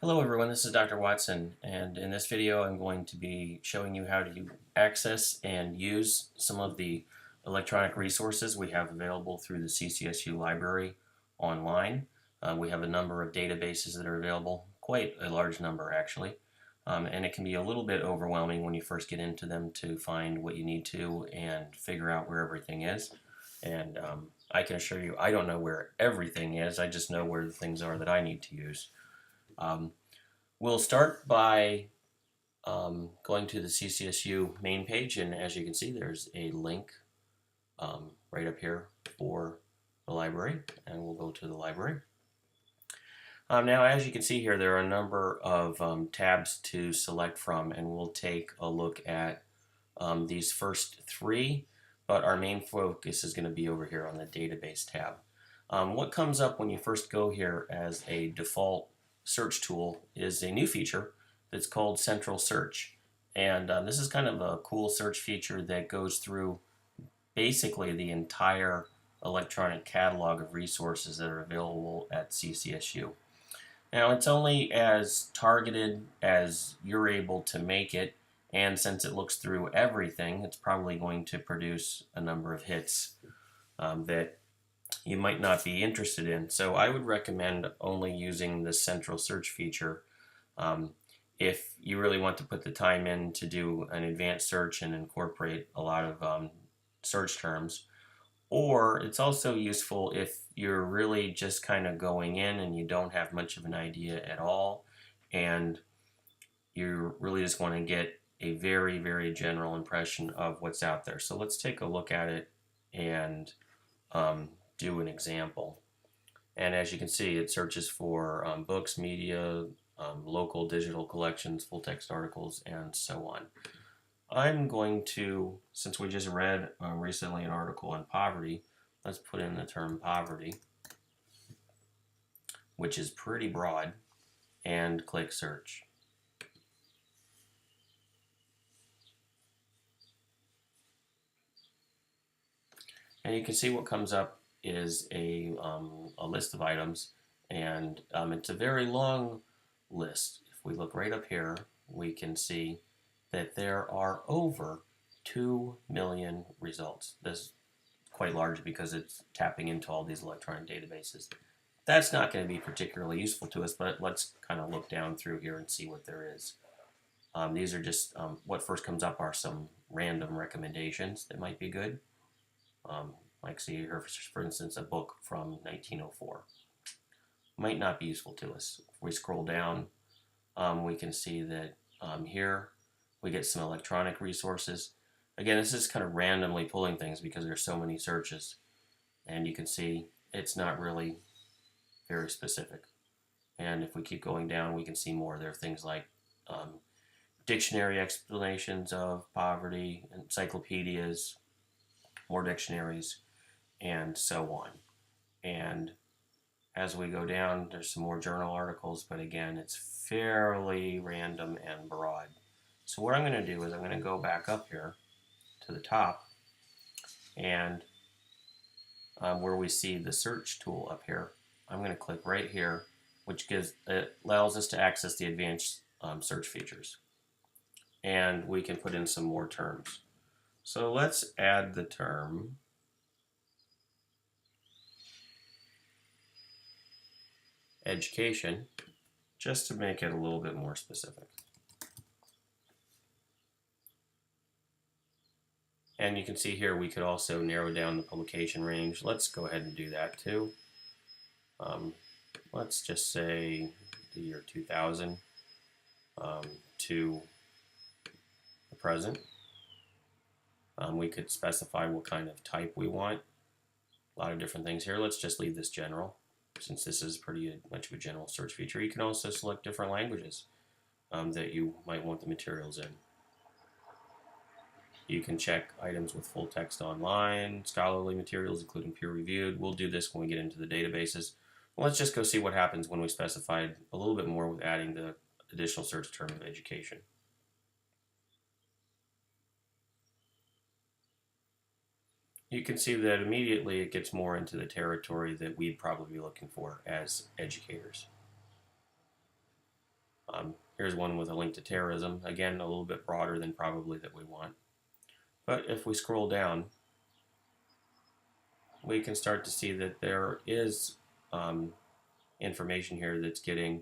Hello everyone, this is Dr. Watson, and in this video I'm going to be showing you how to access and use some of the electronic resources we have available through the CCSU library online. We have a number of databases that are available, quite a large number actually, and it can be a little bit overwhelming when you first get into them to find what you need to and figure out where everything is. And I can assure you I don't know where everything is, I just know where the things are that I need to use. Um, we'll start by going to the CCSU main page, and as you can see, there's a link right up here for the library, and we'll go to the library. Now, as you can see here, there are a number of tabs to select from, and we'll take a look at these first three, but our main focus is going to be over here on the database tab. What comes up when you first go here as a default search tool is a new feature that's called Central Search. And this is kind of a cool search feature that goes through basically the entire electronic catalog of resources that are available at CCSU. Now, it's only as targeted as you're able to make it, and since it looks through everything, it's probably going to produce a number of hits that you might not be interested in. So I would recommend only using the central search feature if you really want to put the time in to do an advanced search and incorporate a lot of search terms. Or it's also useful if you're really just kind of going in and you don't have much of an idea at all, and you really just want to get a very, very general impression of what's out there. So let's take a look at it and do an example. And as you can see, it searches for books, media, local digital collections, full text articles, and so on. I'm going to, since we just read recently an article on poverty, let's put in the term poverty, which is pretty broad, and click search. And you can see what comes up is a list of items, and it's a very long list. If we look right up here, we can see that there are over 2 million results. This is quite large because it's tapping into all these electronic databases. That's not going to be particularly useful to us, but let's kind of look down through here and see what there is. These are just, what first comes up are some random recommendations that might be good. Like see here, for instance, a book from 1904. Might not be useful to us. If we scroll down, we can see that here we get some electronic resources. Again, this is kind of randomly pulling things because there's so many searches, and you can see it's not really very specific. And if we keep going down, we can see more. There are things like dictionary explanations of poverty, encyclopedias, more dictionaries, and so on. And as we go down, there's some more journal articles, but again, it's fairly random and broad. So what I'm going to do is I'm going to go back up here to the top, and where we see the search tool up here, I'm going to click right here, which allows us to access the advanced search features. And we can put in some more terms. So let's add the term education, just to make it a little bit more specific. And you can see here we could also narrow down the publication range. Let's go ahead and do that too. Let's just say the year 2000 to the present. We could specify what kind of type we want. A lot of different things here. Let's just leave this general, since this is pretty much of a general search feature. You can also select different languages that you might want the materials in. You can check items with full text online, scholarly materials, including peer-reviewed. We'll do this when we get into the databases. Well, let's just go see what happens when we specified a little bit more with adding the additional search term of education. You can see that immediately it gets more into the territory that we'd probably be looking for as educators. Here's one with a link to terrorism. Again, a little bit broader than probably that we want. But if we scroll down, we can start to see that there is information here that's getting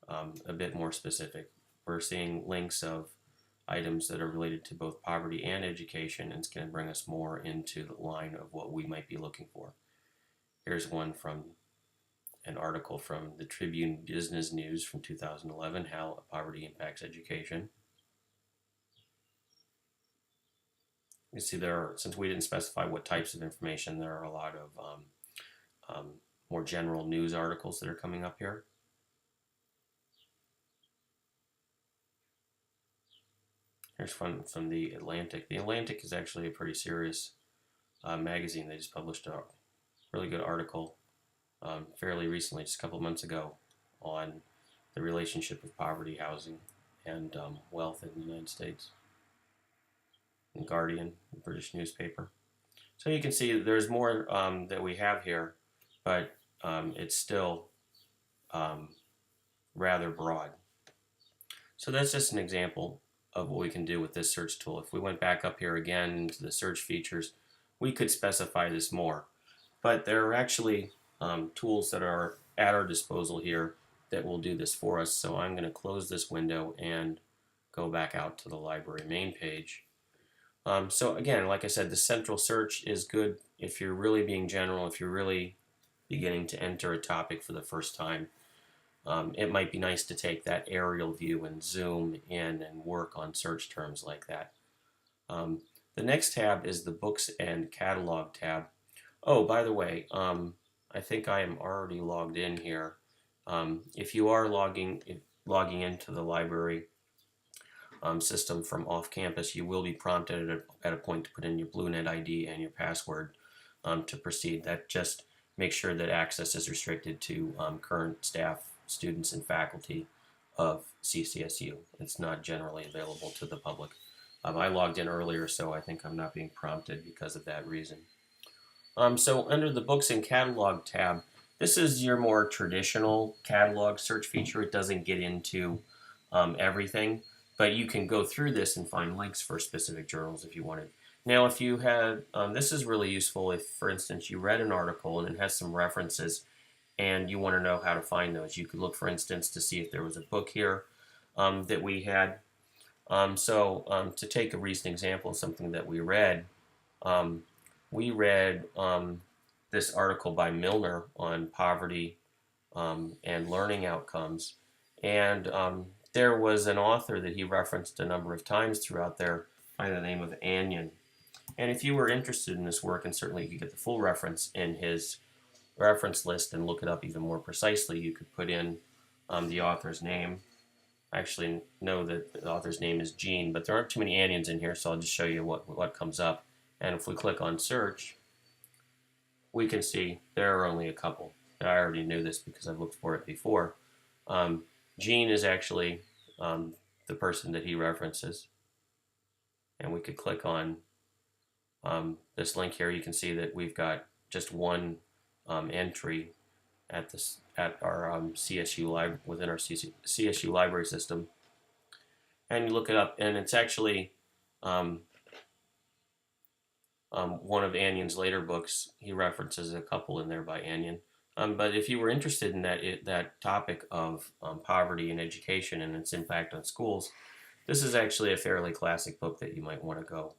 a bit more specific. We're seeing links of items that are related to both poverty and education, and it's going to bring us more into the line of what we might be looking for. Here's one from an article from the Tribune Business News from 2011, How Poverty Impacts Education. You see there are, since we didn't specify what types of information, there are a lot of more general news articles that are coming up here. Here's one from the Atlantic. The Atlantic is actually a pretty serious magazine. They just published a really good article fairly recently, just a couple of months ago, on the relationship of poverty, housing, and wealth in the United States. And Guardian, the British newspaper. So you can see there's more that we have here, but it's still rather broad. So that's just an example of what we can do with this search tool. If we went back up here again into the search features, we could specify this more. But there are actually tools that are at our disposal here that will do this for us. So I'm going to close this window and go back out to the library main page. So again, like I said, the central search is good if you're really being general, if you're really beginning to enter a topic for the first time. It might be nice to take that aerial view and zoom in and work on search terms like that. The next tab is the Books and Catalog tab. Oh, by the way, I think I am already logged in here. If you are logging into the library system from off campus, you will be prompted at a point to put in your BlueNet ID and your password to proceed. That just makes sure that access is restricted to current staff, students, and faculty of CCSU. It's not generally available to the public. I logged in earlier, so I think I'm not being prompted because of that reason. So under the Books and Catalog tab, this is your more traditional catalog search feature. It doesn't get into everything, but you can go through this and find links for specific journals if you wanted. Now, if you had, this is really useful if, for instance, you read an article and it has some references and you want to know how to find those. You could look, for instance, to see if there was a book here that we had. To take a recent example of something that we read this article by Milner on poverty and learning outcomes. And there was an author that he referenced a number of times throughout there by the name of Anion. And if you were interested in this work, and certainly you could get the full reference in his reference list and look it up even more precisely, you could put in the author's name. I actually know that the author's name is Gene, but there aren't too many Anions in here, so I'll just show you what comes up. And if we click on search, we can see there are only a couple. I already knew this because I've looked for it before. Gene is actually the person that he references. And we could click on this link here. You can see that we've got just one entry at our CSU within our CSU library system. And you look it up, and it's actually one of Anion's later books. He references a couple in there by Anion. But if you were interested in that topic of poverty and education and its impact on schools, this is actually a fairly classic book that you might want to go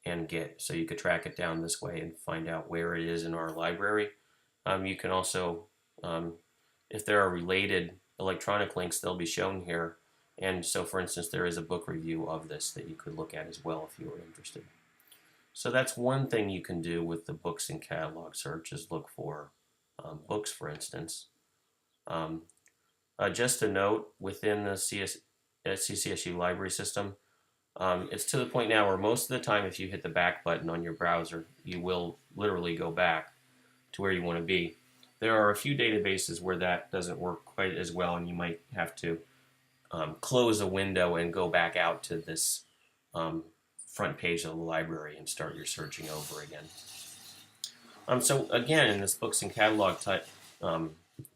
and get. So you could track it down this way and find out where it is in our library. You can also, if there are related electronic links, they'll be shown here. And so, for instance, there is a book review of this that you could look at as well if you were interested. So that's one thing you can do with the Books and Catalog search, is look for books, for instance. Just a note, within the CCSU library system, it's to the point now where most of the time if you hit the back button on your browser, you will literally go back to where you want to be. There are a few databases where that doesn't work quite as well, and you might have to close a window and go back out to this front page of the library and start your searching over again. So again, in this Books and Catalog type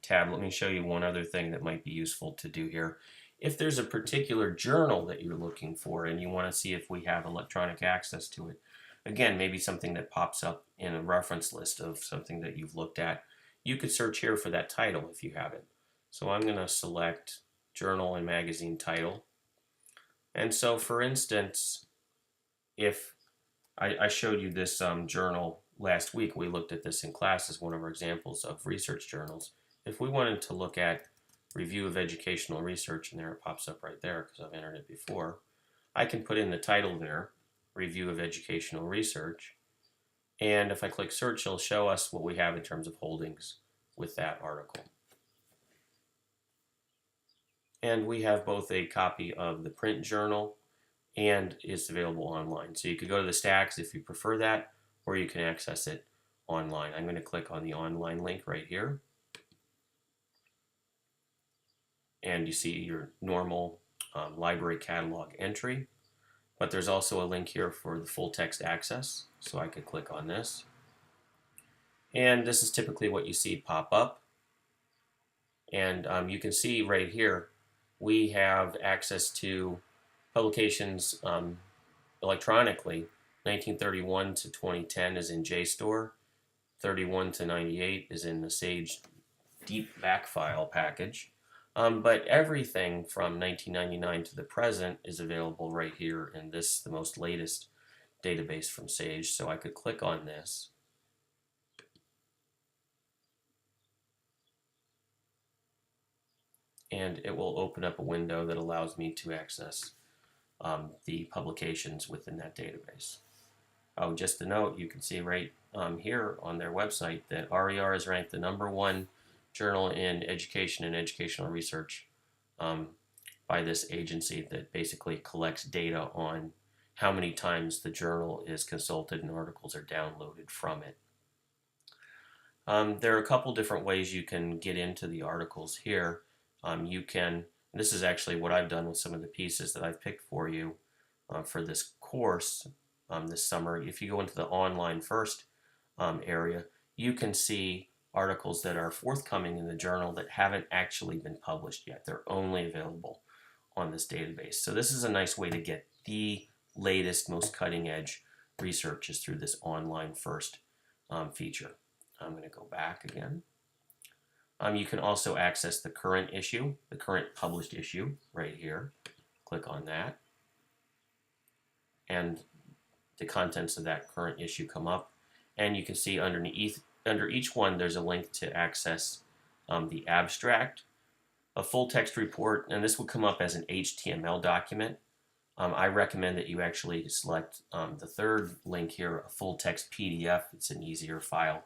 tab, let me show you one other thing that might be useful to do here. If there's a particular journal that you're looking for and you want to see if we have electronic access to it, again, maybe something that pops up in a reference list of something that you've looked at, you could search here for that title if you have it. So I'm going to select journal and magazine title. And so for instance, if I showed you this journal last week, we looked at this in class as one of our examples of research journals. If we wanted to look at review of educational research, and there it pops up right there because I've entered it before, I can put in the title there, review of educational research, and if I click search, it'll show us what we have in terms of holdings with that article. And we have both a copy of the print journal and it's available online. So you could go to the stacks if you prefer that, or you can access it online. I'm going to click on the online link right here. And you see your normal library catalog entry. But there's also a link here for the full text access. So I could click on this. And this is typically what you see pop up. And you can see right here, we have access to publications electronically. 1931 to 2010 is in JSTOR. 31 to 98 is in the Sage Deep Back File package. But everything from 1999 to the present is available right here in this, the most latest database from Sage. So I could click on this. And it will open up a window that allows me to access the publications within that database. Oh, just a note, you can see right here on their website that RER is ranked the #1 journal in education and educational research by this agency that basically collects data on how many times the journal is consulted and articles are downloaded from it. There are a couple different ways you can get into the articles here. You can, this is actually what I've done with some of the pieces that I've picked for you for this course this summer. If you go into the online first area, you can see articles that are forthcoming in the journal that haven't actually been published yet. They're only available on this database. So this is a nice way to get the latest, most cutting edge research is through this online first feature. I'm going to go back again. You can also access the current issue, the current published issue right here. Click on that. And the contents of that current issue come up. And you can see underneath, under each one, there's a link to access the abstract, a full text report, and this will come up as an HTML document. I recommend that you actually select the third link here, a full text PDF. It's an easier file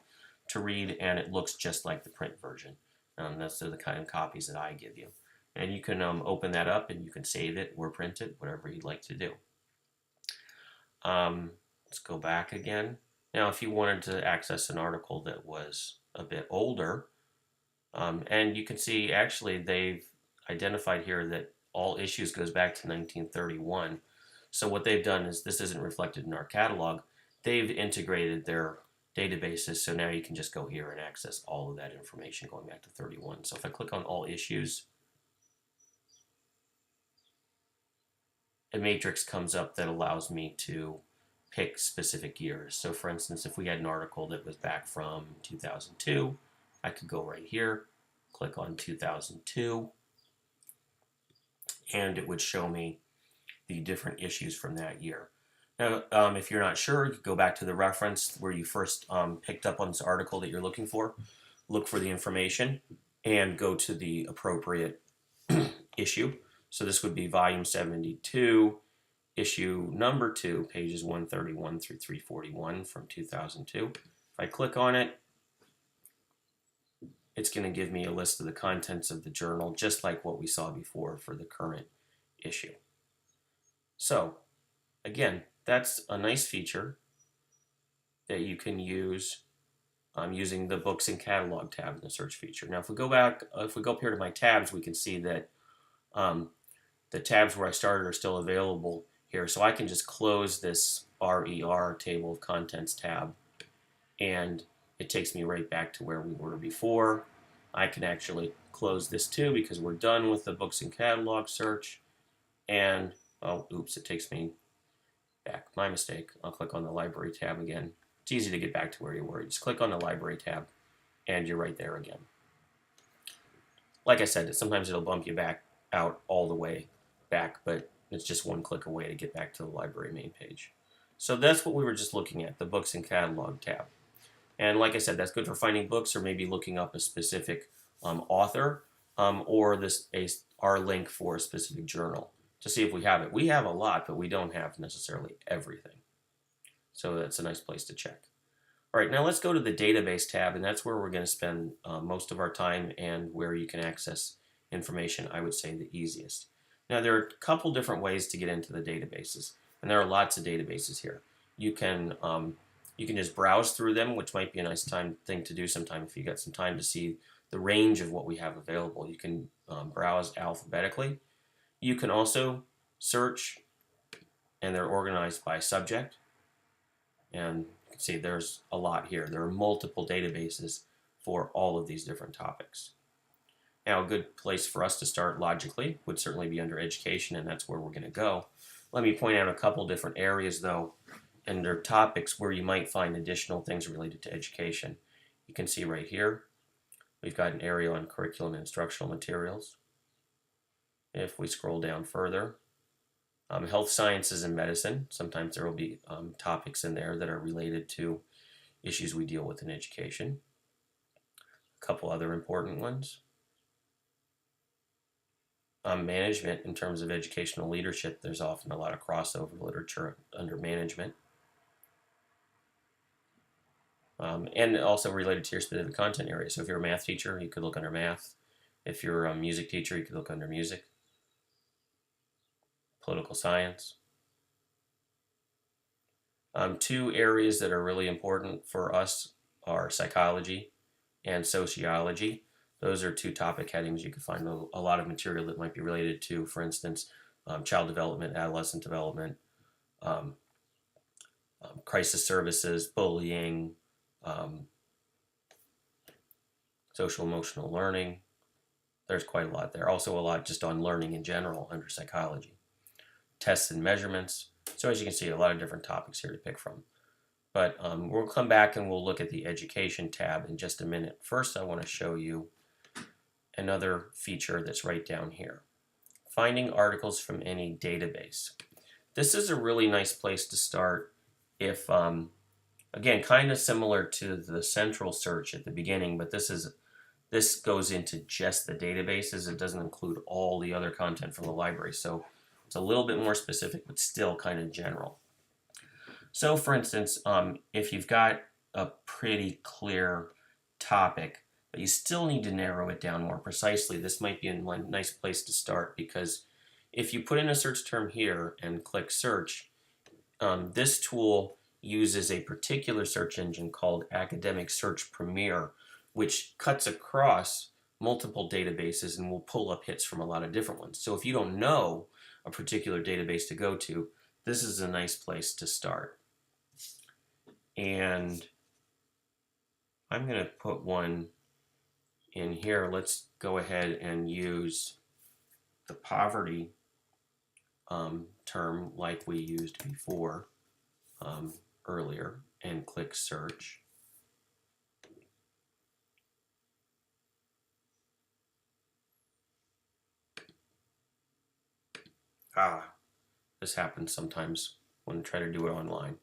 to read, and it looks just like the print version. Those are the kind of copies that I give you. And you can open that up and you can save it or print it, whatever you'd like to do. Let's go back again. Now, if you wanted to access an article that was a bit older, and you can see actually they've identified here that all issues goes back to 1931. So what they've done is, this isn't reflected in our catalog, they've integrated their databases, so now you can just go here and access all of that information going back to 31. So if I click on all issues, a matrix comes up that allows me to pick specific years. So for instance, if we had an article that was back from 2002, I could go right here, click on 2002, and it would show me the different issues from that year. Now, if you're not sure, you can go back to the reference where you first picked up on this article that you're looking for, look for the information, and go to the appropriate issue. So this would be volume 72, issue number 2, pages 131 through 341 from 2002. If I click on it, it's going to give me a list of the contents of the journal, just like what we saw before for the current issue. So, again, that's a nice feature that you can use using the Books and Catalog tab in the search feature. Now, if we go back, if we go up here to my tabs, we can see that the tabs where I started are still available here. So I can just close this RER table of contents tab, and it takes me right back to where we were before. I can actually close this too because we're done with the books and catalog search. And, oh, oops, it takes me back. My mistake. I'll click on the library tab again. It's easy to get back to where you were. You just click on the library tab and you're right there again. Like I said, sometimes it'll bump you back out all the way back, but it's just one click away to get back to the library main page. So that's what we were just looking at, the books and catalog tab. And like I said, that's good for finding books or maybe looking up a specific author or our link for a specific journal to see if we have it. We have a lot, but we don't have necessarily everything. So that's a nice place to check. All right, now let's go to the database tab, and that's where we're going to spend most of our time and where you can access information, I would say the easiest. Now there are a couple different ways to get into the databases, and there are lots of databases here. You can just browse through them, which might be a nice thing to do sometime if you got some time to see the range of what we have available. You can browse alphabetically. You can also search, and they're organized by subject. And you can see there's a lot here. There are multiple databases for all of these different topics. Now, a good place for us to start logically would certainly be under education, and that's where we're going to go. Let me point out a couple different areas, though, under topics where you might find additional things related to education. You can see right here, we've got an area on curriculum and instructional materials. If we scroll down further, health sciences and medicine, sometimes there will be topics in there that are related to issues we deal with in education. A couple other important ones. Management, in terms of educational leadership, there's often a lot of crossover literature under management. And also related to your specific content area. So if you're a math teacher, you could look under math. If you're a music teacher, you could look under music. Political science. Two areas that are really important for us are psychology and sociology. Those are two topic headings you can find a lot of material that might be related to, for instance, child development, adolescent development, crisis services, bullying, social emotional learning. There's quite a lot there. Also a lot just on learning in general under psychology. Tests and measurements. So as you can see, a lot of different topics here to pick from. But we'll come back and we'll look at the education tab in just a minute. First, I want to show you another feature that's right down here. Finding articles from any database. This is a really nice place to start if, again, kind of similar to the central search at the beginning, but this goes into just the databases. It doesn't include all the other content from the library. So it's a little bit more specific, but still kind of general. So for instance, if you've got a pretty clear topic, but you still need to narrow it down more precisely, this might be a nice place to start, because if you put in a search term here and click search, this tool uses a particular search engine called Academic Search Premier, which cuts across multiple databases and will pull up hits from a lot of different ones. So if you don't know a particular database to go to, this is a nice place to start. And I'm going to put one in here. Let's go ahead and use the poverty term like we used before earlier and click search. This happens sometimes when I try to do it online.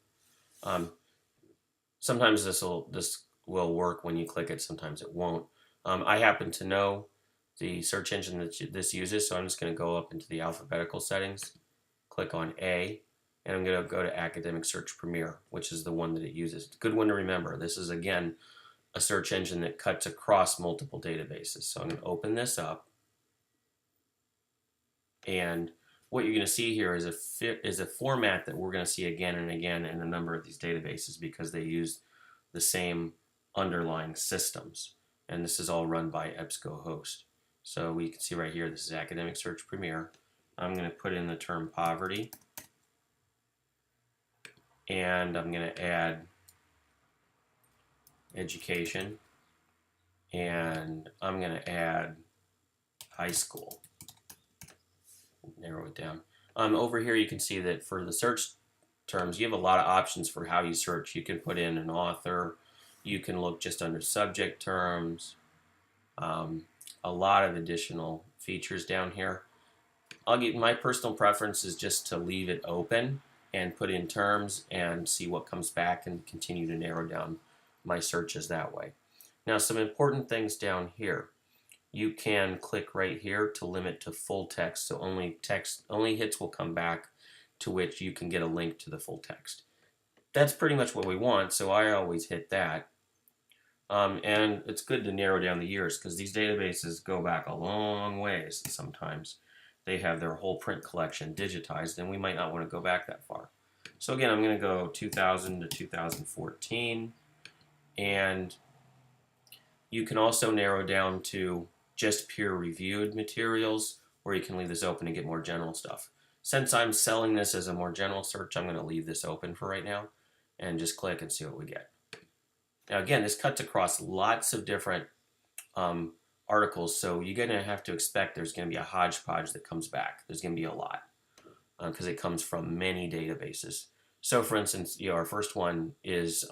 Sometimes this will work when you click it, sometimes it won't. I happen to know the search engine that this uses, so I'm just going to go up into the alphabetical settings, click on A, and I'm going to go to Academic Search Premier, which is the one that it uses. It's a good one to remember. This is, again, a search engine that cuts across multiple databases. So I'm going to open this up, and what you're going to see here is a format that we're going to see again and again in a number of these databases because they use the same underlying systems. And this is all run by EBSCOhost. So we can see right here, this is Academic Search Premier. I'm going to put in the term poverty. And I'm going to add education. and I'm going to add high school. Narrow it down. Over here you can see that for the search terms, you have a lot of options for how you search. You can put in an author, you can look just under subject terms, a lot of additional features down here. My personal preference is just to leave it open and put in terms and see what comes back and continue to narrow down my searches that way. Now, some important things down here. You can click right here to limit to full text, so only hits will come back to which you can get a link to the full text. That's pretty much what we want, so I always hit that. And it's good to narrow down the years because these databases go back a long ways. Sometimes they have their whole print collection digitized, and we might not want to go back that far. So again, I'm going to go 2000 to 2014, and you can also narrow down to just peer-reviewed materials, or you can leave this open and get more general stuff. Since I'm selling this as a more general search, I'm going to leave this open for right now and just click and see what we get. Now again, this cuts across lots of different articles, so you're going to have to expect there's going to be a hodgepodge that comes back. There's going to be a lot because it comes from many databases. So for instance, our first one is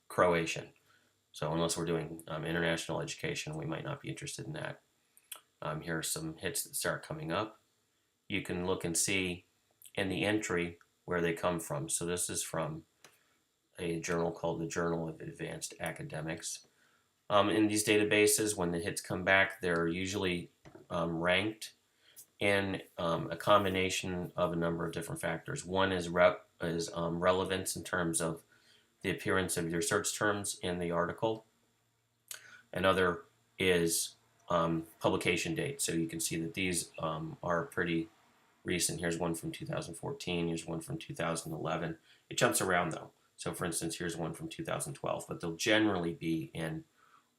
Croatian. So unless we're doing international education, we might not be interested in that. Here are some hits that start coming up. You can look and see in the entry where they come from. So this is from a journal called the Journal of Advanced Academics. In these databases, when the hits come back, they're usually ranked in a combination of a number of different factors. One is relevance in terms of the appearance of your search terms in the article. Another is publication date. So you can see that these are pretty recent. Here's one from 2014. Here's one from 2011. It jumps around though. So for instance, here's one from 2012, but they'll generally be in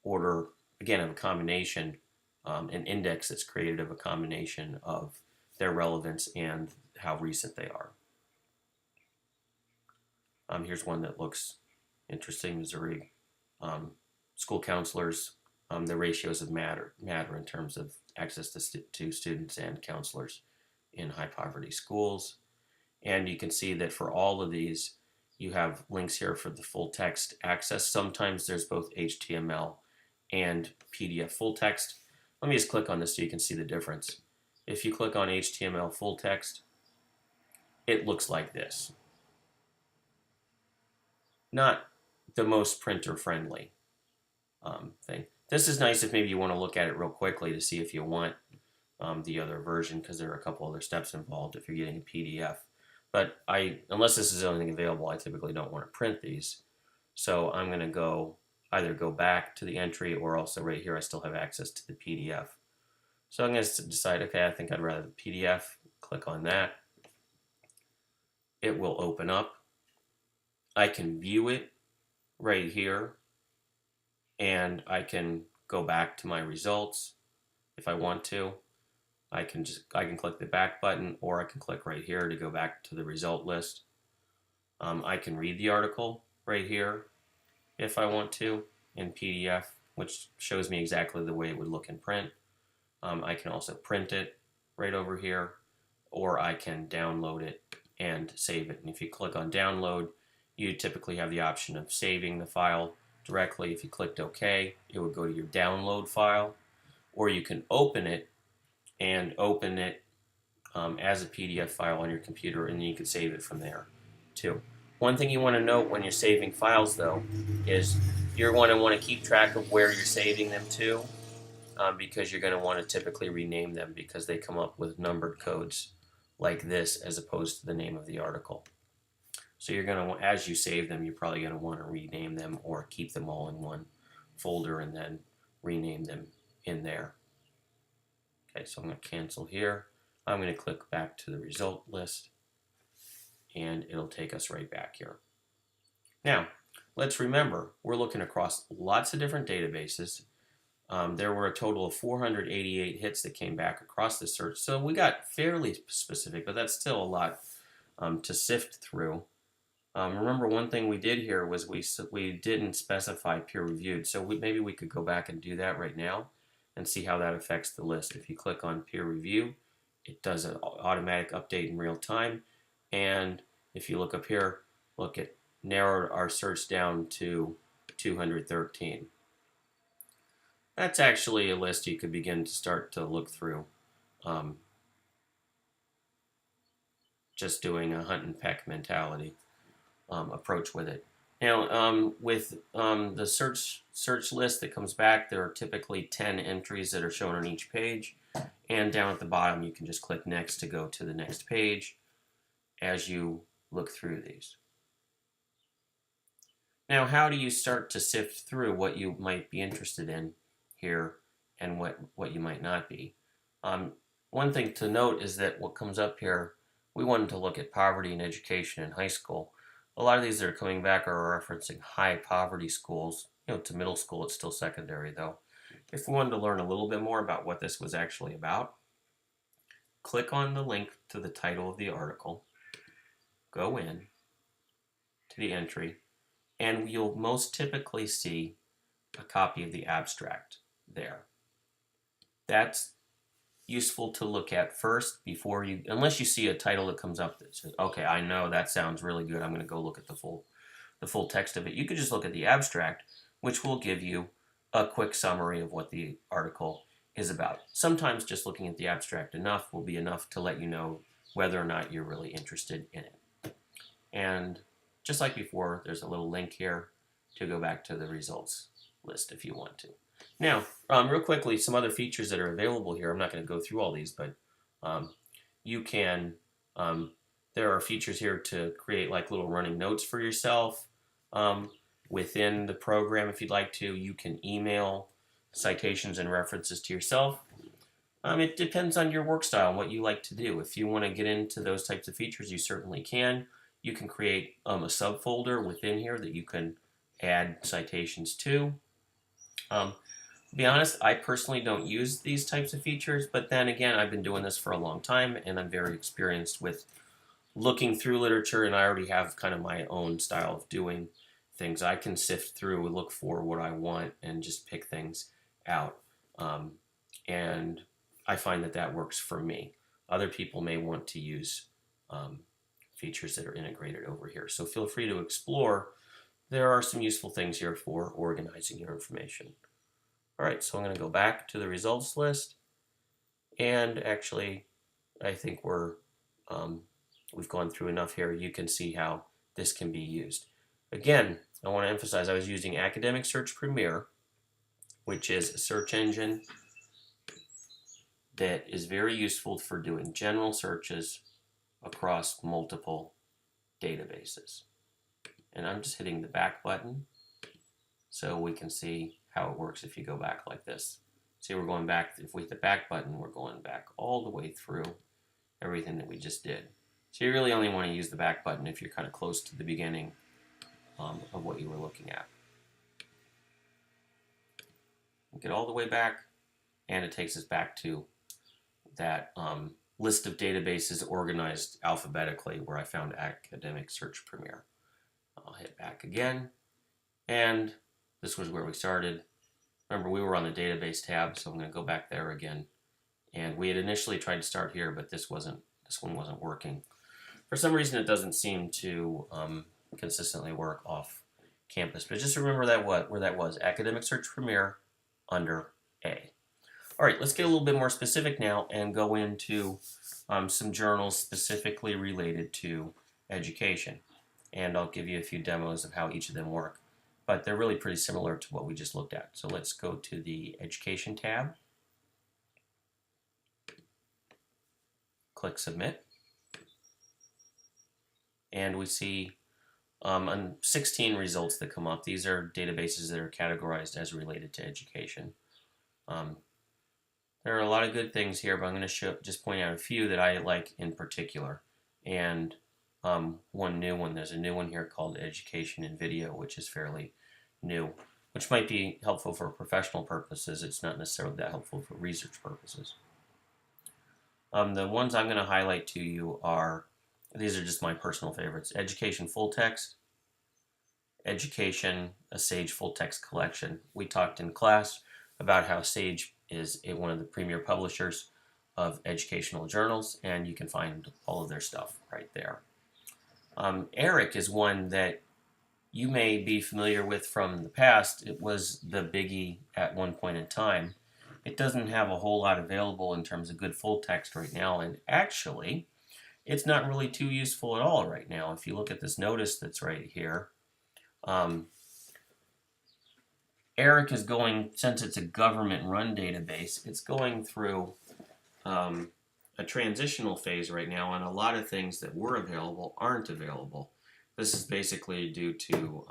order, again, of a combination, an index that's created of a combination of their relevance and how recent they are. Here's one that looks interesting, Missouri. School counselors, the ratios of matter in terms of access to students and counselors in high poverty schools. And you can see that for all of these, you have links here for the full text access. Sometimes there's both HTML and PDF full text. Let me just click on this so you can see the difference. If you click on HTML full text, it looks like this. Not the most printer friendly thing. This is nice if maybe you want to look at it real quickly to see if you want the other version, because there are a couple other steps involved if you're getting a PDF. But unless this is the only thing available, I typically don't want to print these. So I'm going to either go back to the entry, or also right here I still have access to the PDF. So I'm going to decide, okay, I think I'd rather the PDF. Click on that. It will open up. I can view it right here, and I can go back to my results if I want to. I can click the back button, or I can click right here to go back to the result list. I can read the article right here if I want to in PDF, which shows me exactly the way it would look in print. I can also print it right over here, or I can download it and save it. And if you click on download, you typically have the option of saving the file directly. If you clicked OK, it would go to your download file, or you can open it as a PDF file on your computer, and then you can save it from there too. One thing you want to note when you're saving files though is you're going to want to keep track of where you're saving them to, because you're going to want to typically rename them because they come up with numbered codes like this as opposed to the name of the article. So you're going to, as you save them, you're probably going to want to rename them or keep them all in one folder and then rename them in there. Okay, so I'm going to cancel here. I'm going to click back to the result list, and it'll take us right back here. Now, let's remember, we're looking across lots of different databases. There were a total of 488 hits that came back across the search, so we got fairly specific, but that's still a lot to sift through. Remember, one thing we did here was we didn't specify peer-reviewed, so maybe we could go back and do that right now and see how that affects the list. If you click on peer review, it does an automatic update in real time, and if you look up here, look, it narrowed our search down to 213. That's actually a list you could begin to start to look through. Just doing a hunt and peck mentality approach with it. Now, with the search list that comes back, there are typically 10 entries that are shown on each page. And down at the bottom, you can just click next to go to the next page as you look through these. Now, how do you start to sift through what you might be interested in here and what you might not be? One thing to note is that what comes up here, we wanted to look at poverty and education in high school. A lot of these that are coming back are referencing high poverty schools. To middle school, it's still secondary though. If we wanted to learn a little bit more about what this was actually about, click on the link to the title of the article, go in to the entry, and you'll most typically see a copy of the abstract there. That's useful to look at first before you, unless you see a title that comes up that says, okay, I know that sounds really good, I'm going to go look at the full text of it. You could just look at the abstract, which will give you a quick summary of what the article is about. Sometimes just looking at the abstract will be enough to let you know whether or not you're really interested in it. And just like before, there's a little link here to go back to the results list if you want to. Now, real quickly, some other features that are available here. I'm not going to go through all these, but you can, there are features here to create like little running notes for yourself within the program. If you'd like to, you can email citations and references to yourself. It depends on your work style and what you like to do. If you want to get into those types of features, you certainly can. You can create a subfolder within here that you can add citations to. To be honest, I personally don't use these types of features, but then again, I've been doing this for a long time and I'm very experienced with looking through literature, and I already have kind of my own style of doing things. I can sift through and look for what I want and just pick things out. And I find that that works for me. Other people may want to use features that are integrated over here. So feel free to explore. There are some useful things here for organizing your information. All right, so I'm going to go back to the results list, and actually, I think we've gone through enough here. You can see how this can be used. Again, I want to emphasize I was using Academic Search Premier, which is a search engine that is very useful for doing general searches across multiple databases. And I'm just hitting the back button so we can see how it works if you go back like this. See, we're going back, if we hit the back button, we're going back all the way through everything that we just did. So you really only want to use the back button if you're kind of close to the beginning of what you were looking at. Get all the way back, and it takes us back to that list of databases organized alphabetically where I found Academic Search Premier. I'll hit back again, and this was where we started. Remember, we were on the database tab, so I'm going to go back there again. And we had initially tried to start here, but this one wasn't working. For some reason, it doesn't seem to consistently work off campus. But just remember where that was, Academic Search Premier under A. All right, let's get a little bit more specific now and go into some journals specifically related to education. And I'll give you a few demos of how each of them work. But they're really pretty similar to what we just looked at. So let's go to the Education tab. Click Submit. And we see 16 results that come up. These are databases that are categorized as related to education. There are a lot of good things here, but I'm going to just point out a few that I like in particular. And one new one. There's a new one here called Education in Video, which is fairly new, which might be helpful for professional purposes. It's not necessarily that helpful for research purposes. The ones I'm going to highlight to you are These are just my personal favorites. Education Full Text, Education, a Sage Full Text Collection. We talked in class about how Sage is one of the premier publishers of educational journals, and you can find all of their stuff right there. ERIC is one that you may be familiar with from the past. It was the biggie at one point in time. It doesn't have a whole lot available in terms of good full text right now, and actually, it's not really too useful at all right now. If you look at this notice that's right here, ERIC is going, since it's a government-run database, it's going through a transitional phase right now, and a lot of things that were available aren't available. This is basically due to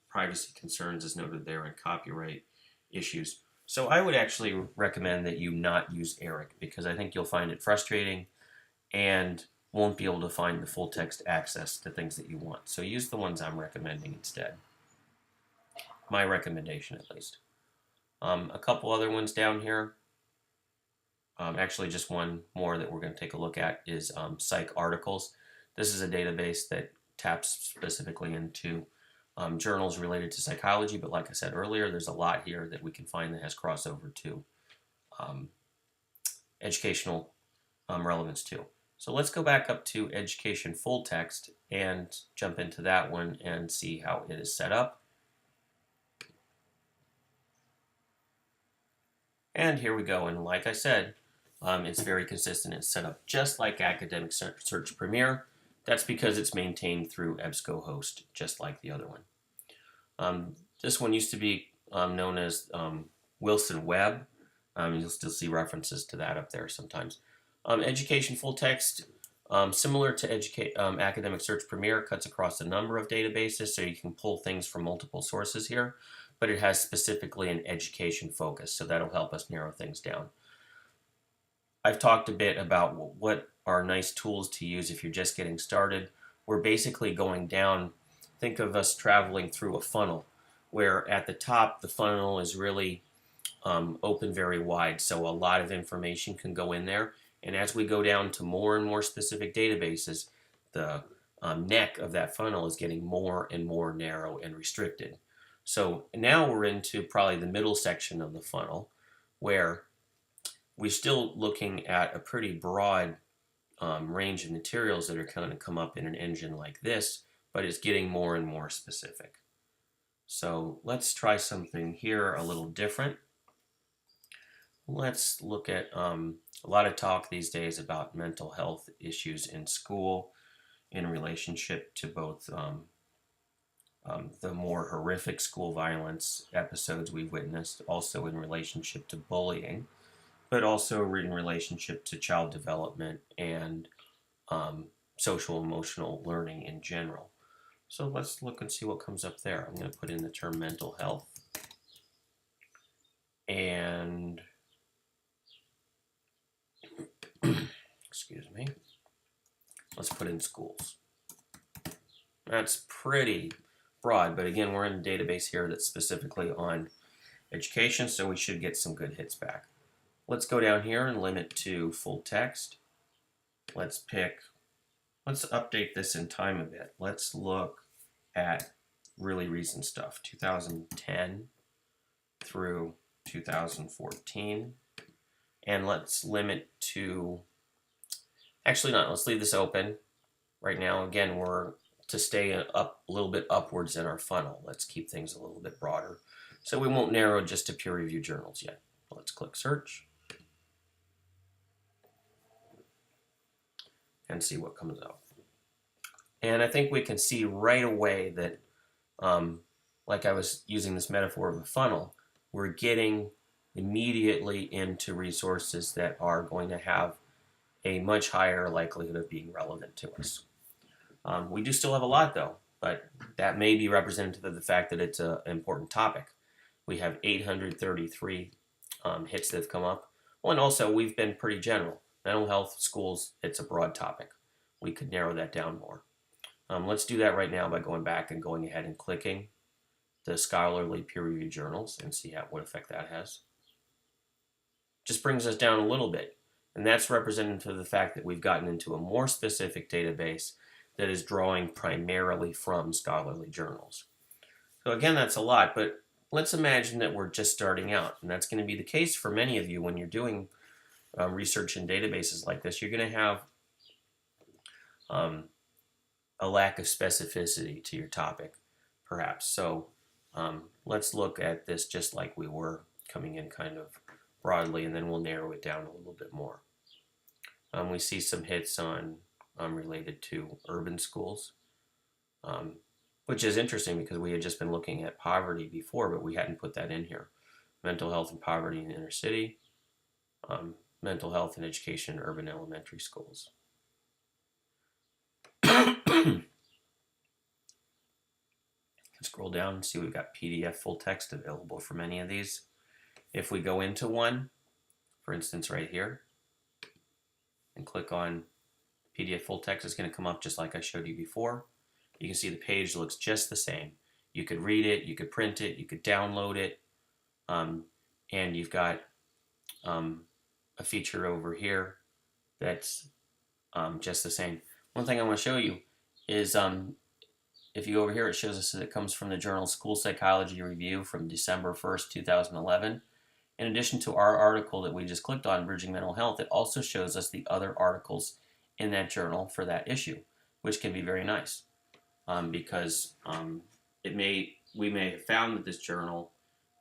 privacy concerns, as noted there, and copyright issues. So I would actually recommend that you not use ERIC, because I think you'll find it frustrating and won't be able to find the full text access to things that you want. So use the ones I'm recommending instead. My recommendation, at least. A couple other ones down here. Actually, just one more that we're going to take a look at is Psych Articles. This is a database that taps specifically into journals related to psychology, but like I said earlier, there's a lot here that we can find that has crossover to educational relevance too. So let's go back up to Education Full Text and jump into that one and see how it is set up. And here we go, and like I said, it's very consistent. It's set up just like Academic Search Premier. That's because it's maintained through EBSCOhost, just like the other one. This one used to be known as Wilson Web. You'll still see references to that up there sometimes. Education Full Text, similar to Academic Search Premier, cuts across a number of databases, so you can pull things from multiple sources here, but it has specifically an education focus, so that'll help us narrow things down. I've talked a bit about what are nice tools to use if you're just getting started. We're basically going down, think of us traveling through a funnel, where at the top the funnel is really open very wide, so a lot of information can go in there. And as we go down to more and more specific databases, the neck of that funnel is getting more and more narrow and restricted. So now we're into probably the middle section of the funnel, where we're still looking at a pretty broad range of materials that are going to come up in an engine like this, but it's getting more and more specific. So let's try something here a little different. Let's look at a lot of talk these days about mental health issues in school in relationship to both the more horrific school violence episodes we've witnessed, also in relationship to bullying, but also in relationship to child development and social emotional learning in general. So let's look and see what comes up there. I'm going to put in the term mental health, and excuse me, let's put in schools. That's pretty broad, but again, we're in a database here that's specifically on education, so we should get some good hits back. Let's go down here and limit to full text. Let's update this in time a bit. Let's look at really recent stuff, 2010 through 2014. And let's limit to, actually not, let's leave this open right now. Again, we're to stay up a little bit upwards in our funnel. Let's keep things a little bit broader. So we won't narrow just to peer-reviewed journals yet. Let's click search and see what comes up. And I think we can see right away that, like I was using this metaphor of a funnel, we're getting immediately into resources that are going to have a much higher likelihood of being relevant to us. We do still have a lot though, but that may be representative of the fact that it's an important topic. We have 833 hits that have come up. Well, and also we've been pretty general. Mental health, schools, it's a broad topic. We could narrow that down more. Let's do that right now by going back and going ahead and clicking the scholarly peer-reviewed journals and see what effect that has. Just brings us down a little bit, and that's representative of the fact that we've gotten into a more specific database that is drawing primarily from scholarly journals. So again, that's a lot, but let's imagine that we're just starting out, and that's going to be the case for many of you when you're doing research in databases like this. You're going to have a lack of specificity to your topic, perhaps. So let's look at this just like we were, coming in kind of broadly, and then we'll narrow it down a little bit more. We see some hits on related to urban schools, which is interesting because we had just been looking at poverty before, but we hadn't put that in here. Mental health and poverty in inner city, mental health and education in urban elementary schools. Scroll down and see we've got PDF full text available for many of these. If we go into one, for instance right here, and click on PDF full text, it's going to come up just like I showed you before. You can see the page looks just the same. You could read it, you could print it, you could download it, and you've got a feature over here that's just the same. One thing I want to show you is if you go over here, it shows us that it comes from the journal School Psychology Review from December 1st, 2011. In addition to our article that we just clicked on, Bridging Mental Health, it also shows us the other articles in that journal for that issue, which can be very nice because we may have found that this journal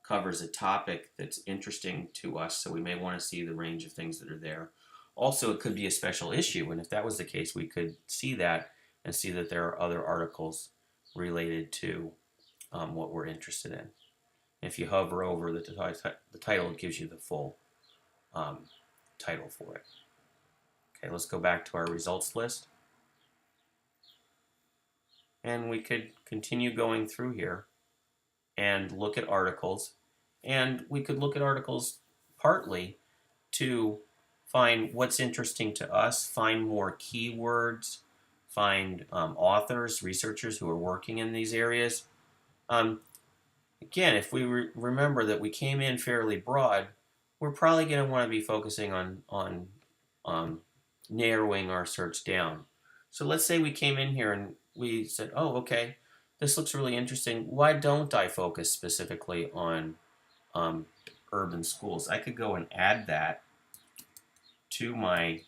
covers a topic that's interesting to us, so we may want to see the range of things that are there. Also, it could be a special issue, and if that was the case, we could see that and see that there are other articles related to what we're interested in. If you hover over the title, it gives you the full title for it. Okay, let's go back to our results list. And we could continue going through here and look at articles. And we could look at articles partly to find what's interesting to us, find more keywords, find authors, researchers who are working in these areas. Again, if we remember that we came in fairly broad, we're probably going to want to be focusing on narrowing our search down. So let's say we came in here and we said, oh, okay, this looks really interesting. Why don't I focus specifically on urban schools? I could go and add that to my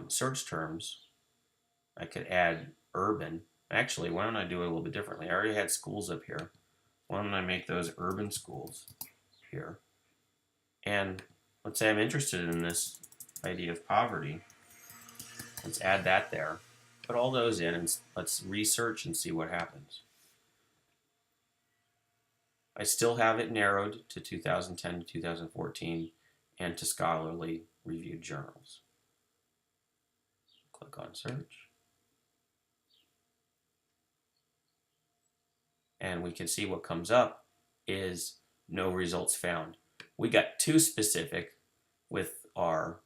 search terms. I could add urban. Actually, why don't I do it a little bit differently? I already had schools up here. Why don't I make those urban schools here? And let's say I'm interested in this idea of poverty. Let's add that there. Put all those in and let's research and see what happens. I still have it narrowed to 2010 to 2014 and to scholarly reviewed journals. Click on search. And we can see what comes up is no results found. We got too specific with our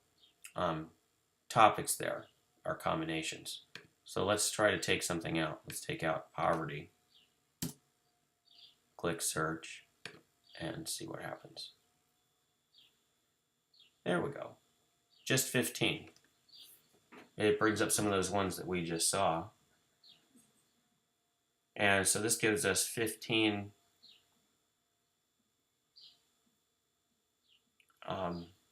topics there, our combinations. So let's try to take something out. Let's take out poverty. Click search and see what happens. There we go. Just 15. It brings up some of those ones that we just saw. And so this gives us 15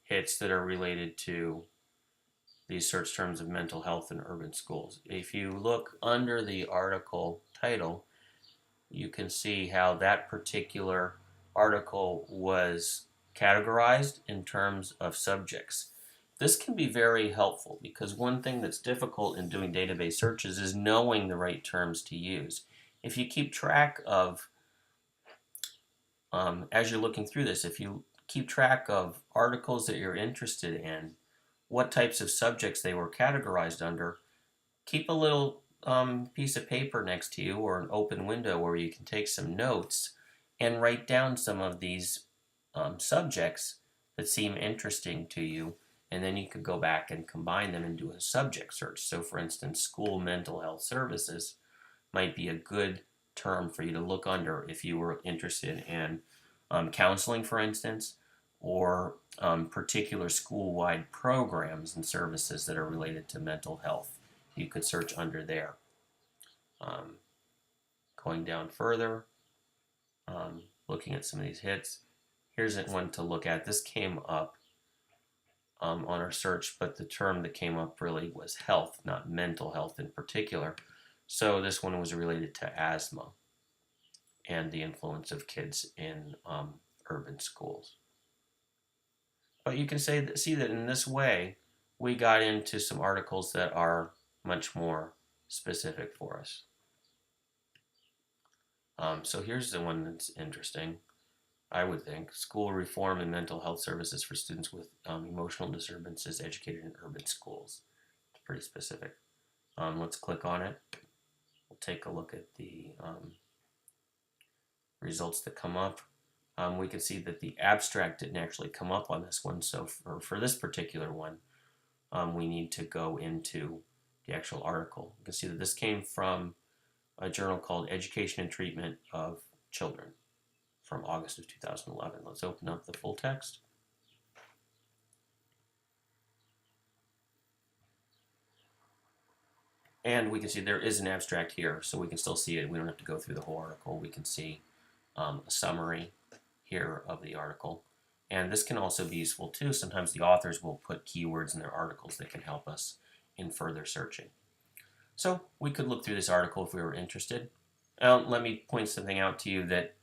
hits that are related to these search terms of mental health in urban schools. If you look under the article title, you can see how that particular article was categorized in terms of subjects. This can be very helpful because one thing that's difficult in doing database searches is knowing the right terms to use. If you keep track of, as you're looking through this, if you keep track of articles that you're interested in, what types of subjects they were categorized under, keep a little piece of paper next to you or an open window where you can take some notes and write down some of these subjects that seem interesting to you, and then you could go back and combine them and do a subject search. So for instance, school mental health services might be a good term for you to look under if you were interested in counseling, for instance, or particular school-wide programs and services that are related to mental health you could search under there. Going down further, looking at some of these hits, here's one to look at. This came up on our search, but the term that came up really was health, not mental health in particular. So this one was related to asthma and the influence of kids in urban schools. But you can see that in this way, we got into some articles that are much more specific for us. So here's the one that's interesting, I would think. School reform and mental health services for students with emotional disturbances educated in urban schools. It's pretty specific. Let's click on it. We'll take a look at the results that come up. We can see that the abstract didn't actually come up on this one, so for this particular one, we need to go into the actual article. You can see that this came from a journal called Education and Treatment of Children from August of 2011. Let's open up the full text. And we can see there is an abstract here, so we can still see it. We don't have to go through the whole article. We can see a summary here of the article. And this can also be useful too. Sometimes the authors will put keywords in their articles that can help us in further searching. So we could look through this article if we were interested. Let me point something out to you that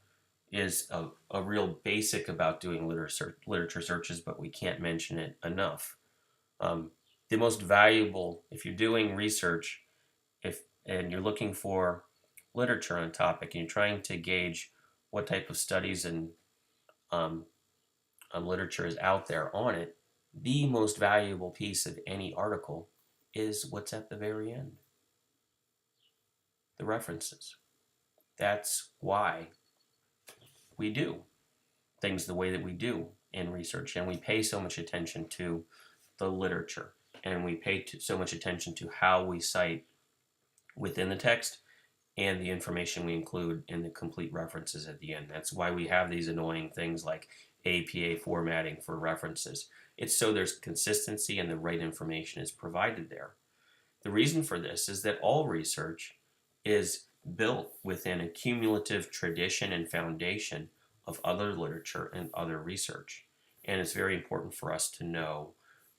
is a real basic about doing literature searches, but we can't mention it enough. The most valuable, if you're doing research, and you're looking for literature on a topic, and you're trying to gauge what type of studies and literature is out there on it, the most valuable piece of any article is what's at the very end. The references. That's why we do things the way that we do in research, and we pay so much attention to the literature, and we pay so much attention to how we cite within the text and the information we include in the complete references at the end. That's why we have these annoying things like APA formatting for references. It's so there's consistency and the right information is provided there. The reason for this is that all research is built within a cumulative tradition and foundation of other literature and other research. And it's very important for us to know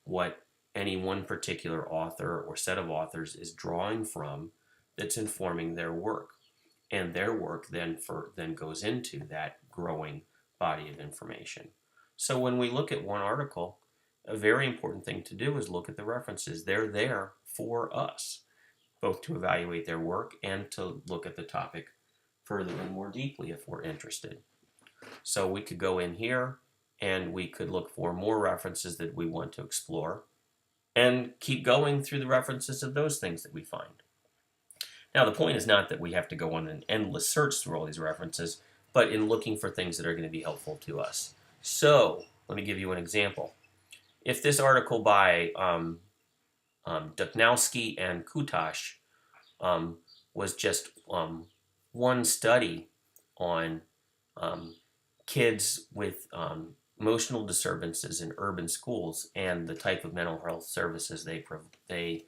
what any one particular author or set of authors is drawing from that's informing their work. And their work then goes into that growing body of information. So when we look at one article, a very important thing to do is look at the references. They're there for us, both to evaluate their work and to look at the topic further and more deeply if we're interested. So we could go in here and we could look for more references that we want to explore and keep going through the references of those things that we find. Now, the point is not that we have to go on an endless search through all these references, but in looking for things that are going to be helpful to us. So, let me give you an example. If this article by Duknowski and Kutash was just one study on kids with emotional disturbances in urban schools and the type of mental health services they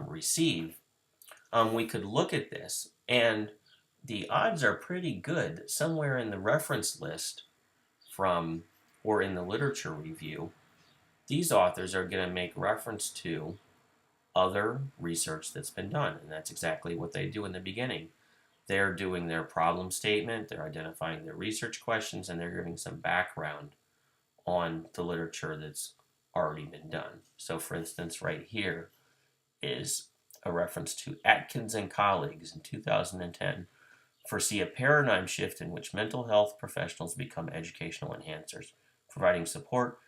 receive, we could look at this, and the odds are pretty good that somewhere in the reference list or in the literature review, these authors are going to make reference to other research that's been done, and that's exactly what they do in the beginning. They're doing their problem statement, they're identifying their research questions, and they're giving some background on the literature that's already been done. So for instance, right here is a reference to Atkins and colleagues in 2010 foresee a paradigm shift in which mental health professionals become educational enhancers, providing support,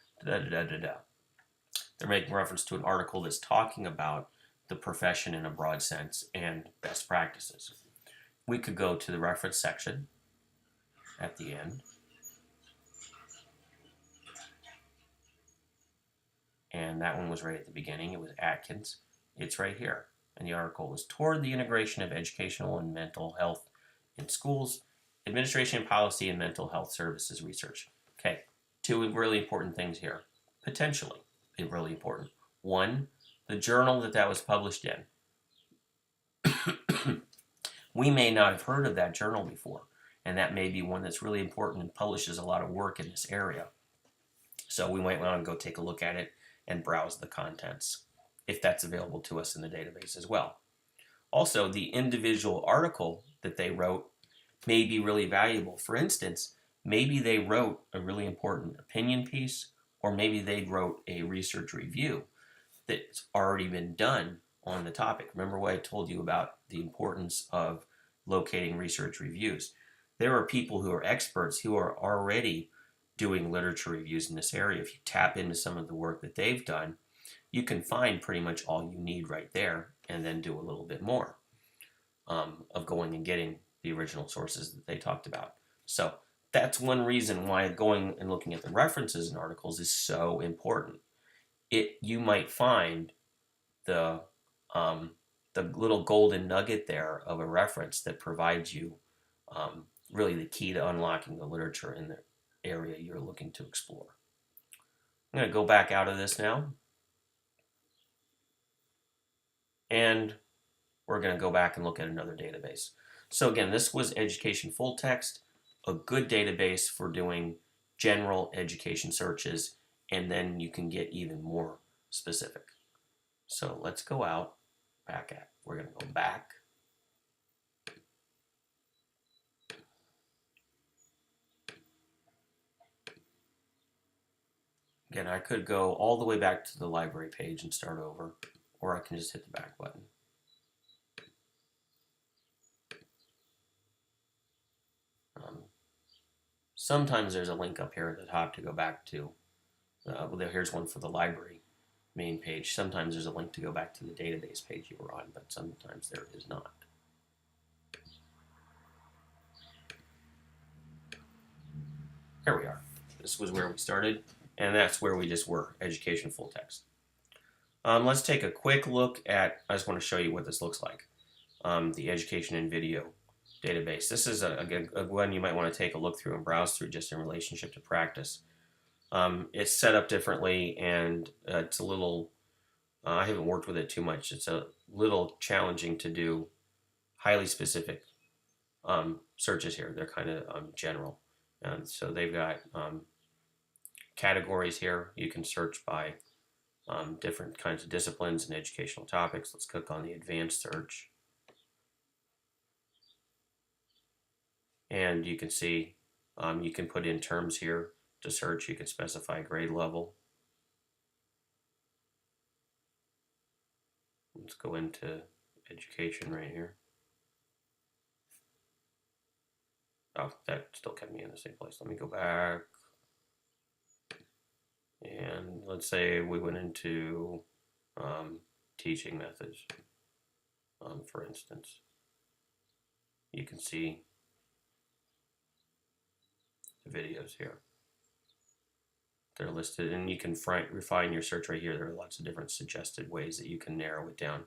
They're making reference to an article that's talking about the profession in a broad sense and best practices. We could go to the reference section at the end. And that one was right at the beginning. It was Atkins. It's right here. And the article was Toward the Integration of Educational and Mental Health in Schools, Administration Policy and Mental Health Services Research. Okay, two really important things here. Potentially really important. One, the journal that was published in. we may not have heard of that journal before, and that may be one that's really important and publishes a lot of work in this area. So we might want to go take a look at it and browse the contents if that's available to us in the database as well. Also, the individual article that they wrote may be really valuable. For instance, maybe they wrote a really important opinion piece, or maybe they wrote a research review that's already been done on the topic. Remember what I told you about the importance of locating research reviews? There are people who are experts who are already doing literature reviews in this area. If you tap into some of the work that they've done, you can find pretty much all you need right there, and then do a little bit more of going and getting the original sources that they talked about. So that's one reason why going and looking at the references in articles is so important. You might find the little golden nugget there of a reference that provides you really the key to unlocking the literature in the area you're looking to explore. I'm going to go back out of this now, and we're going to go back and look at another database. So again, this was Education Full Text, a good database for doing general education searches, and then you can get even more specific. So let's go out, we're going to go back. Again, I could go all the way back to the library page and start over, or I can just hit the back button. Sometimes there's a link up here at the top to go back to, here's one for the library main page. Sometimes there's a link to go back to the database page you were on, but sometimes there is not. Here we are. This was where we started, and that's where we just were, Education Full Text. Let's take a quick look at, I just want to show you what this looks like, the Education and Video database. This is a one you might want to take a look through and browse through just in relationship to practice. It's set up differently, and it's a little, I haven't worked with it too much. It's a little challenging to do highly specific searches here. They're kind of general. And so they've got categories here. You can search by different kinds of disciplines and educational topics. Let's click on the advanced search. And you can see you can put in terms here to search. You can specify grade level. Let's go into education right here. Oh, that still kept me in the same place. Let me go back. And let's say we went into teaching methods, for instance. You can see the videos here. They're listed, and you can refine your search right here. There are lots of different suggested ways that you can narrow it down.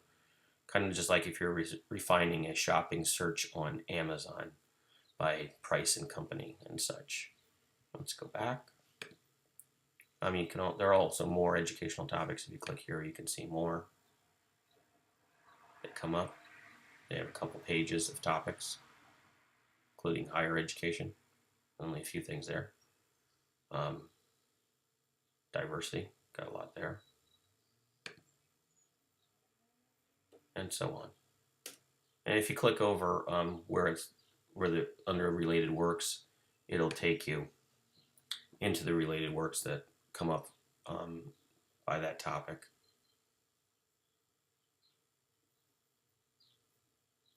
Kind of just like if you're refining a shopping search on Amazon by price and company and such. Let's go back. There are also more educational topics. If you click here, you can see more that come up. They have a couple pages of topics, including higher education. Only a few things there. Diversity, got a lot there. And so on. And if you click over under related works, it'll take you into the related works that come up by that topic.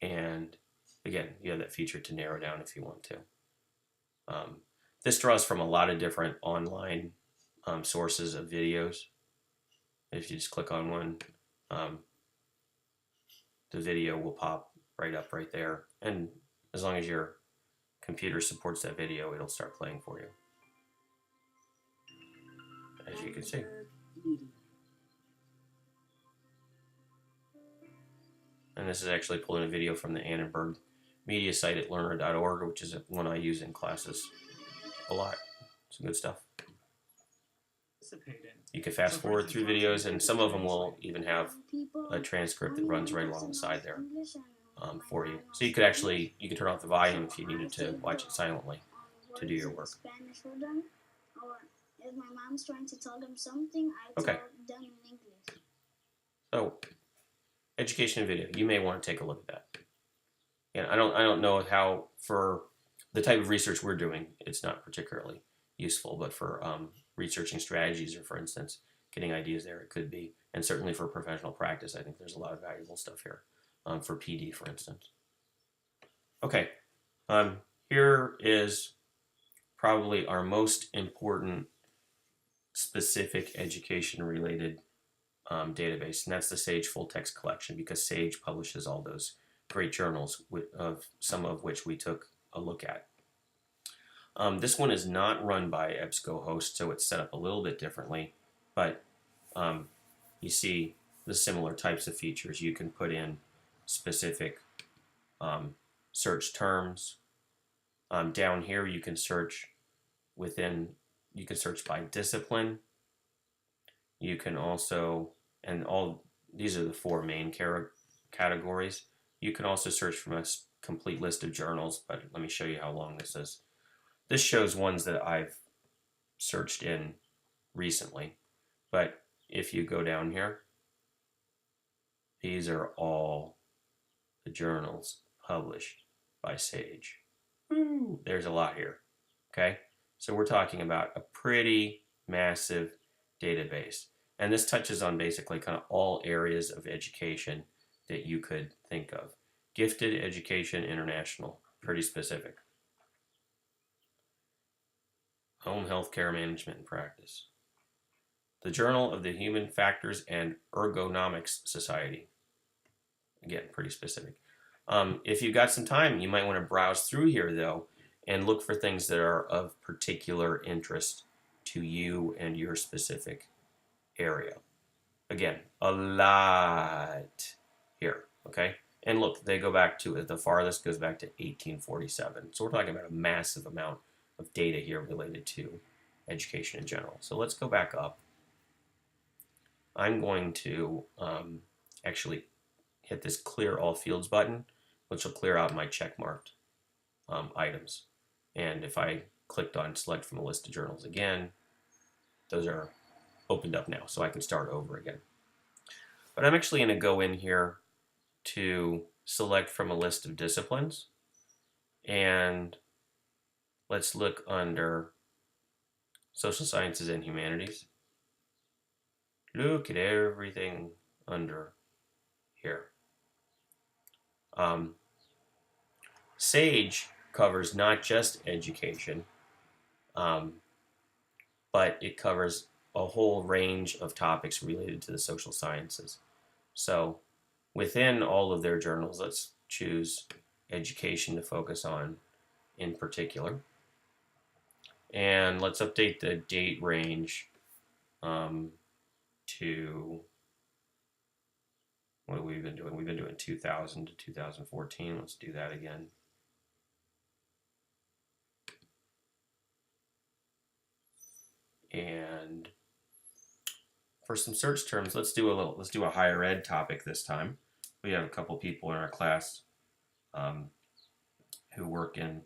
And again, you have that feature to narrow down if you want to. This draws from a lot of different online sources of videos. If you just click on one, the video will pop right up right there. And as long as your computer supports that video, it'll start playing for you. As you can see. And this is actually pulling a video from the Annenberg media site at learner.org, which is one I use in classes a lot. Some good stuff. You can fast forward through videos, and some of them will even have a transcript that runs right along the side there. for you. So you could turn off the volume if you needed to watch it silently to do your work. Spanish for them, or if my mom's trying to tell them something, I Okay. tell them in English. So, education video. You may want to take a look at that. And I don't know how, for the type of research we're doing, it's not particularly useful, but for researching strategies or, for instance, getting ideas there, it could be. And certainly for professional practice, I think there's a lot of valuable stuff here, for PD, for instance. Okay, here is probably our most important specific education-related database, and that's the SAGE Full Text Collection, because SAGE publishes all those great journals, of some of which we took a look at. This one is not run by EBSCOhost, so it's set up a little bit differently, but you see the similar types of features. You can put in specific search terms. Down here you can search by discipline. You can also, and these are the four main categories. You can also search from a complete list of journals, but let me show you how long this is. This shows ones that I've searched in recently, but if you go down here, these are all the journals published by SAGE. Woo, there's a lot here, okay? So we're talking about a pretty massive database. And this touches on basically kind of all areas of education that you could think of. Gifted Education International, pretty specific. Home Health Care Management and Practice. The Journal of the Human Factors and Ergonomics Society. Again, pretty specific. If you've got some time, you might want to browse through here, though, and look for things that are of particular interest to you and your specific area. Again, a lot here, okay? And look, they go back to, the farthest goes back to 1847. So we're talking about a massive amount of data here related to education in general. So let's go back up. I'm going to actually hit this Clear All Fields button, which will clear out my check-marked items. And if I clicked on Select from a list of journals again, those are opened up now, so I can start over again. But I'm actually going to go in here to select from a list of disciplines, and let's look under Social Sciences and Humanities. Look at everything under here. SAGE covers not just education, but it covers a whole range of topics related to the social sciences. So within all of their journals, let's choose education to focus on in particular. And let's update the date range to, what have we been doing? We've been doing 2000 to 2014. Let's do that again. And for some search terms, let's do a higher ed topic this time. We have a couple people in our class who work in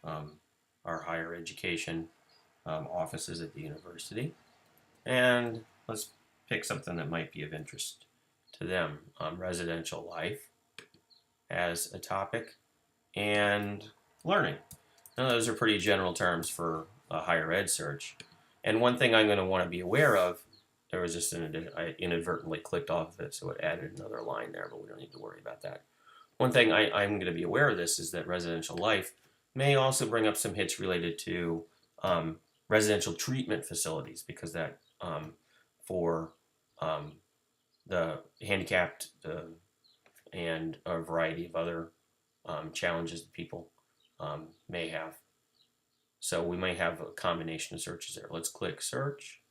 our higher education offices at the university. And let's pick something that might be of interest to them. Residential life as a topic, and learning. Now, those are pretty general terms for a higher ed search. And one thing I'm going to want to be aware of, there was just I inadvertently clicked off of it, so it added another line there, but we don't need to worry about that. One thing I'm going to be aware of this is that residential life may also bring up some hits related to residential treatment facilities, because that for the handicapped and a variety of other challenges that people may have. So we might have a combination of searches there. Let's click search.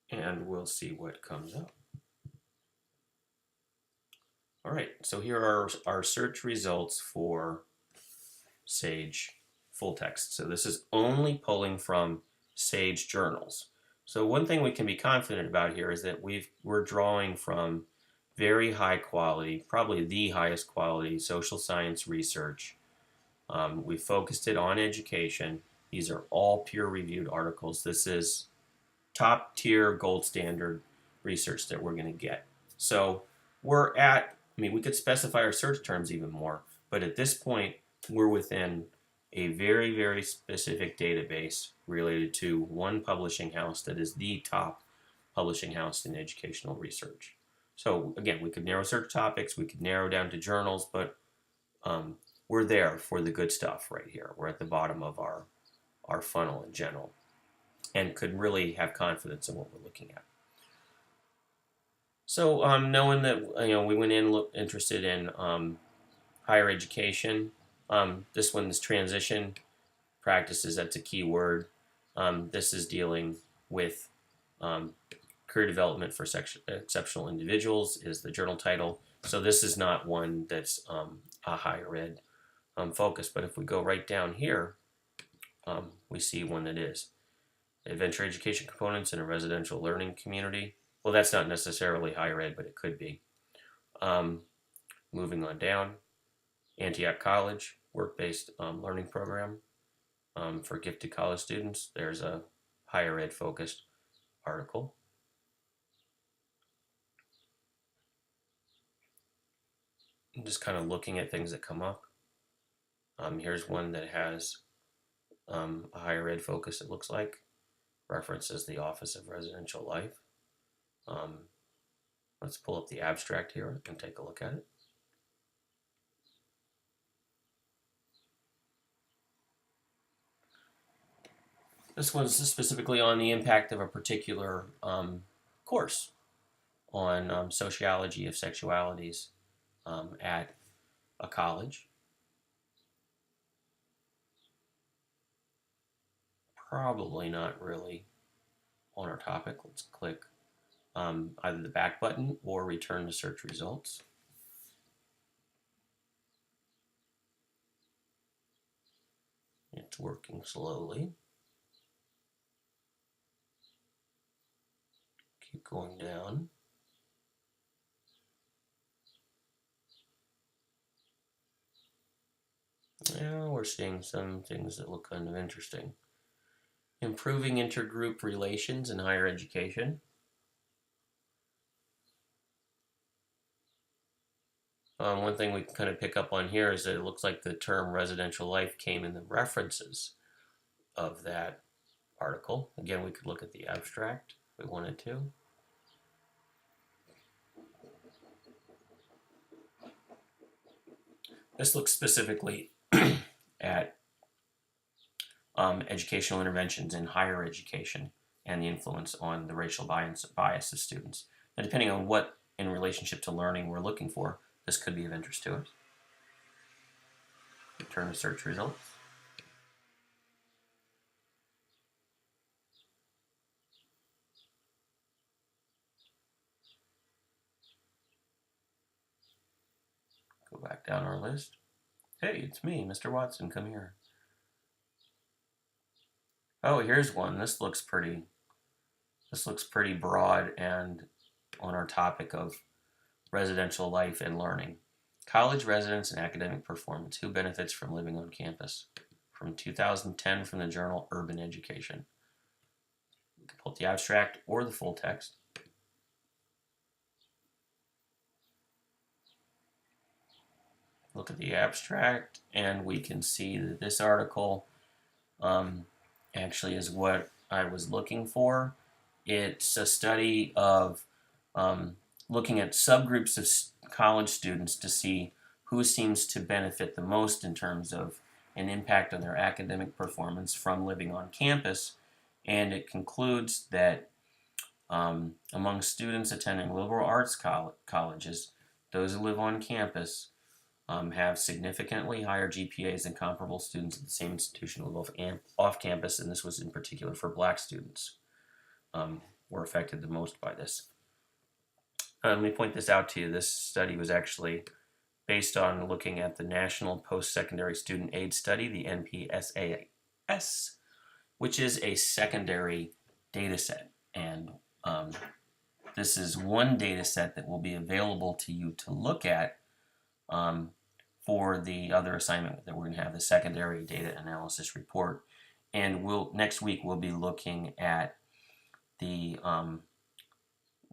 And we'll see what comes up. All right, so here are our search results for SAGE full text. So this is only pulling from SAGE journals. So one thing we can be confident about here is that we're drawing from very high quality, probably the highest quality social science research. We focused it on education. These are all peer-reviewed articles. This is top tier gold standard research that we're going to get. So we're at, I mean, we could specify our search terms even more, but at this point, we're within a very, very specific database related to one publishing house that is the top publishing house in educational research. So again, we could narrow search topics, we could narrow down to journals, but we're there for the good stuff right here. We're at the bottom of our funnel in general and could really have confidence in what we're looking at. So knowing that we went in interested in higher education, this one's transition practices, that's a key word. This is dealing with career development for exceptional individuals is the journal title. So this is not one that's a higher ed focus, but if we go right down here, we see one that is. Adventure education components in a residential learning community. Well, that's not necessarily higher ed, but it could be. Moving on down, Antioch College, work-based learning program for gifted college students. There's a higher ed focused article. I'm just kind of looking at things that come up. Here's one that has a higher ed focus, it looks like. References the Office of Residential Life. Let's pull up the abstract here and take a look at it. This one's specifically on the impact of a particular course on sociology of sexualities at a college. Probably not really on our topic. Let's click either the back button or return to search results. It's working slowly. Keep going down. Yeah, we're seeing some things that look kind of interesting. Improving intergroup relations in higher education. One thing we can kind of pick up on here is that it looks like the term residential life came in the references of that article. Again, we could look at the abstract if we wanted to. This looks specifically at educational interventions in higher education and the influence on the racial bias of students. And depending on what in relationship to learning we're looking for, this could be of interest to us. Return to search results. Go back down our list. Hey, it's me, Mr. Watson, come here. Oh, here's one. This looks pretty broad and on our topic of residential life and learning. College residence and academic performance. Who benefits from living on campus? From 2010 from the journal Urban Education. You can pull up the abstract or the full text. Look at the abstract and we can see that this article actually is what I was looking for. It's a study of looking at subgroups of college students to see who seems to benefit the most in terms of an impact on their academic performance from living on campus. And it concludes that among students attending liberal arts colleges, those who live on campus have significantly higher GPAs than comparable students at the same institution who live off campus, and this was in particular for black students, were affected the most by this. Let me point this out to you. This study was actually based on looking at the National Post-Secondary Student Aid Study, the NPSAS, which is a secondary data set. And this is one data set that will be available to you to look at for the other assignment that we're going to have, the secondary data analysis report. And next week we'll be looking at the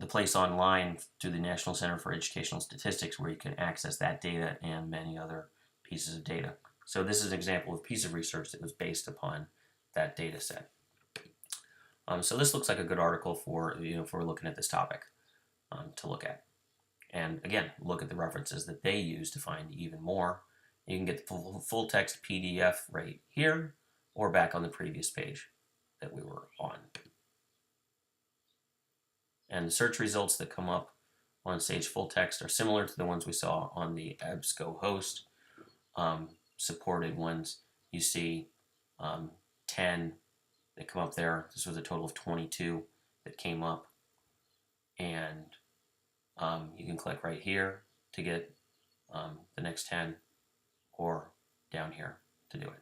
place online through the National Center for Educational Statistics, where you can access that data and many other pieces of data. So this is an example of a piece of research that was based upon that data set. So this looks like a good article for, if we're looking at this topic to look at. And again, look at the references that they use to find even more. You can get the full text PDF right here or back on the previous page that we were on. And the search results that come up on Sage Full Text are similar to the ones we saw on the EBSCO host supported ones. You see 10 that come up there. This was a total of 22 that came up. And you can click right here to get the next 10, or down here to do it.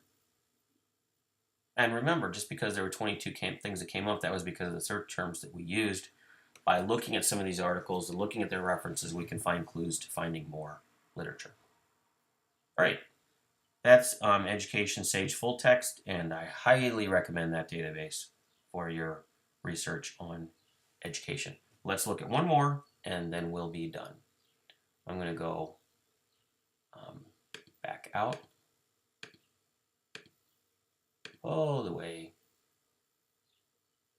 And remember, just because there were 22 things that came up, that was because of the search terms that we used. By looking at some of these articles and looking at their references, we can find clues to finding more literature. All right, that's Education Sage Full Text, and I highly recommend that database for your research on education. Let's look at one more, and then we'll be done. I'm going to go back out all the way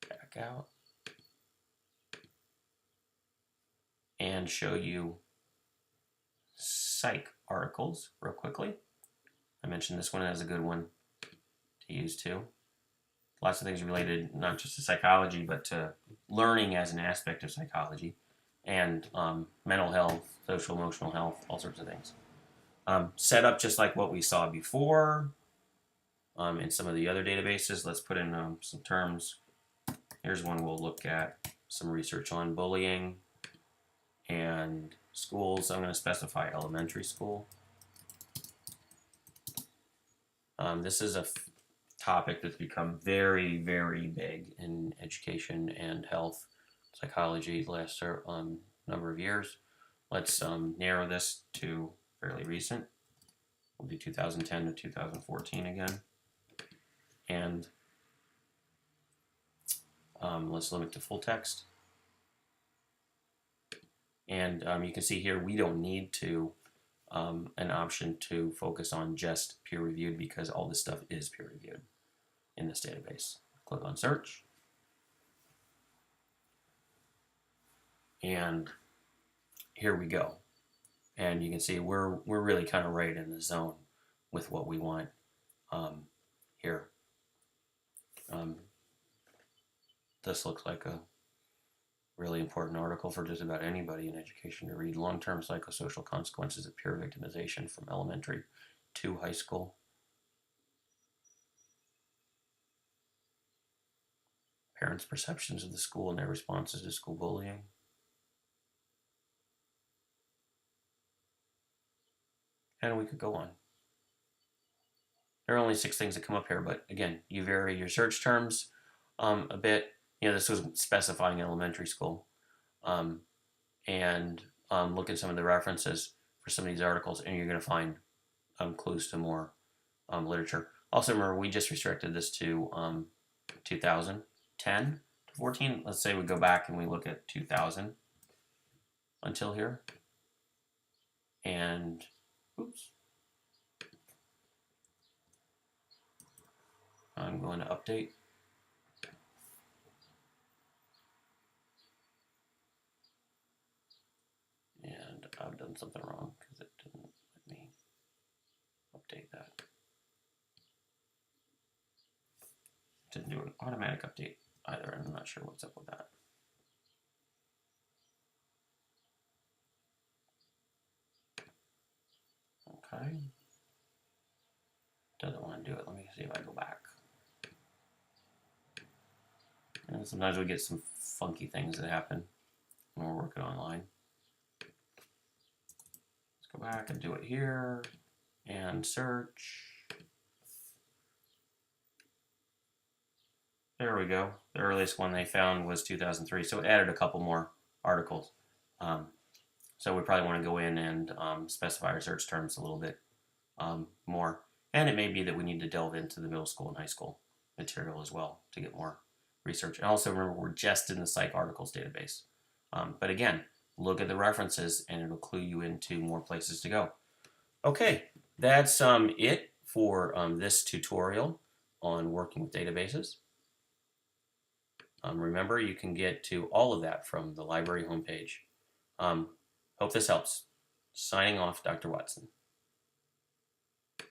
back out and show you Psych Articles real quickly. I mentioned this one as a good one to use too. Lots of things related not just to psychology, but to learning as an aspect of psychology, and mental health, social emotional health, all sorts of things. Set up just like what we saw before in some of the other databases. Let's put in some terms. Here's one we'll look at, some research on bullying and schools. I'm going to specify elementary school. This is a topic that's become very, very big in education and health psychology the last number of years. Let's narrow this to fairly recent. We'll do 2010 to 2014 again. And let's limit to full text. And you can see here we don't need to an option to focus on just peer-reviewed, because all this stuff is peer-reviewed in this database. Click on search. And here we go. And you can see we're really kind of right in the zone with what we want here. This looks like a really important article for just about anybody in education to read. Long-term psychosocial consequences of peer victimization from elementary to high school. Parents' perceptions of the school and their responses to school bullying. And we could go on. There are only 6 things that come up here, but again, you vary your search terms a bit. This was specifying elementary school. And look at some of the references for some of these articles, and you're going to find clues to more literature. Also, remember, we just restricted this to 2010 to 14. Let's say we go back and we look at 2000 until here. And, oops. I'm going to update. And I've done something wrong because it didn't let me update that. Didn't do an automatic update either, and I'm not sure what's up with that. Okay. Doesn't want to do it. Let me see if I go back. And sometimes we get some funky things that happen when we're working online. Let's go back and do it here and search. There we go. The earliest one they found was 2003, so it added a couple more articles. Um, so we probably want to go in and specify our search terms a little bit more. And it may be that we need to delve into the middle school and high school material as well to get more research. And also remember, we're just in the Psych Articles database. But again, look at the references and it'll clue you into more places to go. Okay, that's it for this tutorial on working with databases. Remember, you can get to all of that from the library homepage. Hope this helps. Signing off, Dr. Watson.